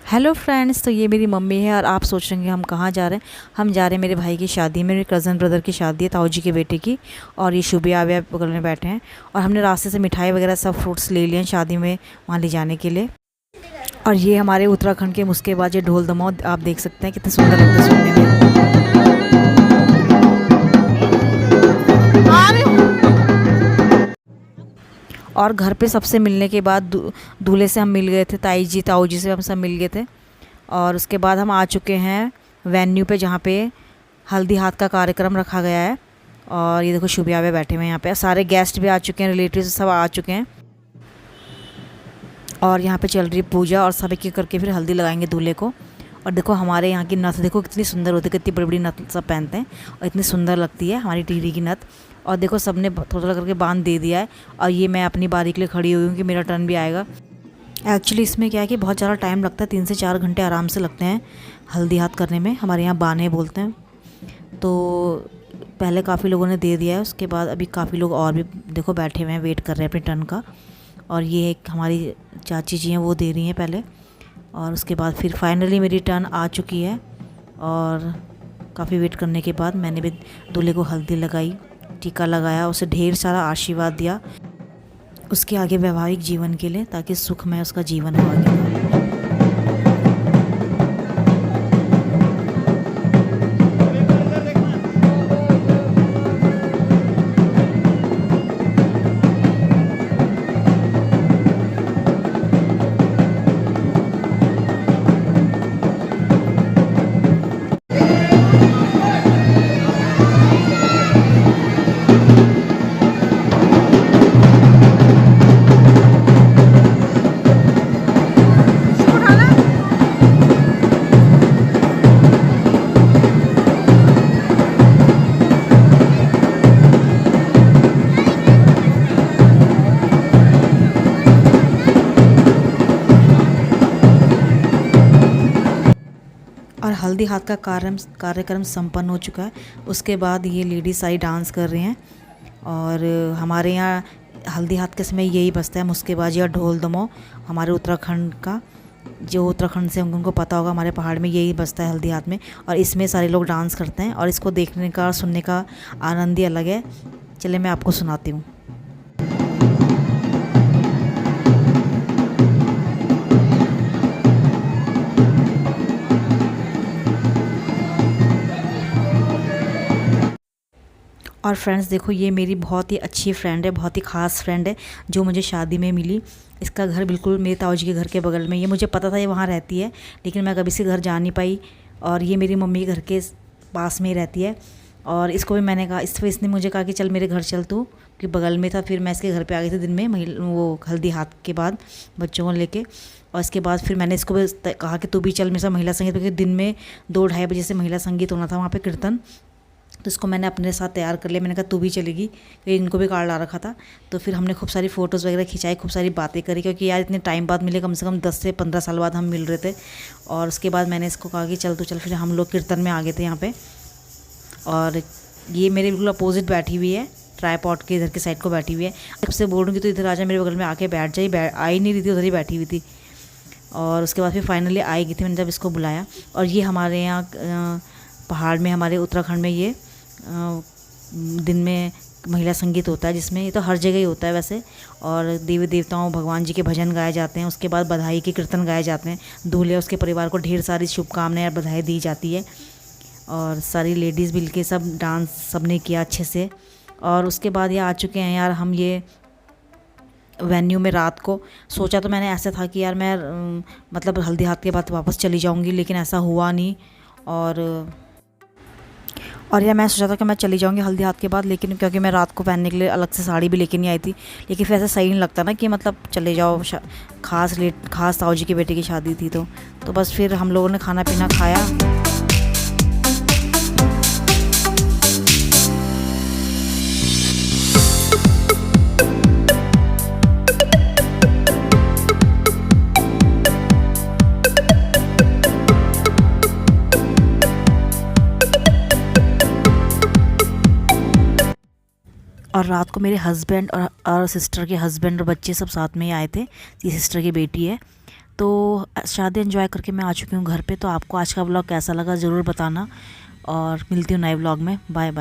Hello friends, तो ये मेरी मम्मी है और आप सोच रहे हैं हम कहाँ जा रहे हैं। हम जा रहे हैं मेरे भाई की शादी, मेरे कज़न ब्रदर की शादी है, ताऊ जी के बेटे की। और ये शुभिया आव्या बगल में बैठे हैं और हमने रास्ते से मिठाई वगैरह सब फ्रूट्स ले लिए हैं शादी में वहाँ ले जाने के लिए। और ये हमारे उत्तराखंड के मुस्केबाजे ढोल दमाऊ आप देख सकते हैं कितने सुंदर लगते हैं सुनने में। और घर पे सबसे मिलने के बाद दूल्हे से हम मिल गए थे, ताई जी ताऊ जी से हम सब मिल गए थे। और उसके बाद हम आ चुके हैं वेन्यू पे जहाँ पे हल्दी हाथ का कार्यक्रम रखा गया है। और ये देखो शुभिया में बैठे हुए हैं, यहाँ पे सारे गेस्ट भी आ चुके हैं, रिलेटिव्स सब आ चुके हैं। और यहाँ पे चल रही है पूजा और सब एक करके फिर हल्दी लगाएंगे दूल्हे को। और देखो हमारे यहाँ की नथ देखो कितनी सुंदर होती है, कितनी बड़ी बड़ी नथ सब पहनते हैं और इतनी सुंदर लगती है हमारी टीरी की नथ। और देखो सबने थोड़ा थोड़ा करके बांध दे दिया है और ये मैं अपनी बारी के लिए खड़ी हुई हूँ कि मेरा टर्न भी आएगा। एक्चुअली इसमें क्या है कि बहुत ज़्यादा टाइम लगता है, 3 से 4 घंटे आराम से लगते हैं हल्दी हाथ करने में। हमारे यहाँ बाने बोलते हैं। तो पहले काफ़ी लोगों ने दे दिया है, उसके बाद अभी काफ़ी लोग और भी देखो बैठे हुए हैं, वेट कर रहे हैं अपने टर्न का। और ये एक हमारी चाची जी हैं, वो दे रही हैं पहले। और उसके बाद फिर फाइनली मेरी टर्न आ चुकी है। और काफ़ी वेट करने के बाद मैंने भी दूल्हे को हल्दी लगाई, टीका लगाया, उसे ढेर सारा आशीर्वाद दिया उसके आगे वैवाहिक जीवन के लिए, ताकि सुखमय उसका जीवन हो आगे। और हल्दी हाथ का कार्यक्रम संपन्न हो चुका है। उसके बाद ये लेडीज सारी डांस कर रही हैं। और हमारे यहाँ हल्दी हाथ के समय यही बजता है, मुस्केबाजी और ढोल दमाऊ। हमारे उत्तराखंड का, जो उत्तराखंड से उनको पता होगा, हमारे पहाड़ में यही बजता है हल्दी हाथ में। और इसमें सारे लोग डांस करते हैं और इसको देखने का सुनने का आनंद ही अलग है। चलिए मैं आपको सुनाती हूँ। और फ्रेंड्स देखो, ये मेरी बहुत ही अच्छी फ्रेंड है, बहुत ही ख़ास फ्रेंड है जो मुझे शादी में मिली। इसका घर बिल्कुल मेरे ताऊ जी के घर के बगल में, ये मुझे पता था ये वहाँ रहती है, लेकिन मैं कभी इसके घर जा नहीं पाई। और ये मेरी मम्मी के घर के पास में ही रहती है। और इसको भी मैंने कहा, इसने मुझे कहा कि चल मेरे घर चल तू, कि बगल में था। फिर मैं इसके घर पे आ गई थी दिन में, वो हल्दी हाथ के बाद बच्चों को लेके। और इसके बाद फिर मैंने इसको भी कहा कि तू भी चल मेरे साथ महिला संगीत, क्योंकि दिन में 2-2:30 बजे से महिला संगीत होना था वहाँ पे कीर्तन। तो इसको मैंने अपने साथ तैयार कर लिया। मैंने कहा तू भी चलेगी, क्योंकि इनको भी कार्ड ला रखा था। तो फिर हमने खूब सारी फ़ोटोज़ वगैरह खिंचाई, खूब सारी बातें करी, क्योंकि यार इतने टाइम बाद मिले, कम से कम 10 से 15 साल बाद हम मिल रहे थे। और उसके बाद मैंने इसको कहा कि चल तो चल। फिर हम लोग कीर्तन में आ गए थे यहाँ पे। और ये मेरे बिल्कुल अपोजिट बैठी हुई है, ट्राईपॉड के इधर की साइड को बैठी हुई है। जब से बोल रही हूँ कि तो इधर आ जा, मेरे बगल में आके बैठ जाई, आ ही नहीं रही थी, उधर ही बैठी हुई थी। और उसके बाद फिर फाइनली आएगी थी, मैंने जब इसको बुलाया। और ये हमारे यहाँ पहाड़ में, हमारे उत्तराखंड में ये दिन में महिला संगीत होता है, जिसमें ये तो हर जगह ही होता है वैसे। और देवी देवताओं भगवान जी के भजन गाए जाते हैं। उसके बाद बधाई के कीर्तन गाए जाते हैं। दूल्हे उसके परिवार को ढेर सारी शुभकामनाएं और बधाई दी जाती है। और सारी लेडीज़ मिल के सब डांस सबने किया अच्छे से। और उसके बाद ये आ चुके हैं यार हम ये वेन्यू में रात को। सोचा तो मैंने ऐसा था कि यार मैं मतलब हल्दी हाथ के बाद वापस चली जाऊंगी, लेकिन ऐसा हुआ नहीं। और यार मैं सोचा था कि मैं चली जाऊंगी हल्दी हाथ के बाद, लेकिन क्योंकि मैं रात को पहनने के लिए अलग से साड़ी भी लेके नहीं आई थी। लेकिन फिर ऐसा सही नहीं लगता ना कि मतलब चले जाओ, खास ताऊ जी के बेटे की शादी थी। तो बस फिर हम लोगों ने खाना पीना खाया। और रात को मेरे हस्बैंड और सिस्टर के हस्बैंड और बच्चे सब साथ में ही आए थे। ये सिस्टर की बेटी है। तो शादी एंजॉय करके मैं आ चुकी हूँ घर पे। तो आपको आज का व्लॉग कैसा लगा ज़रूर बताना, और मिलती हूँ नए व्लॉग में। Bye bye.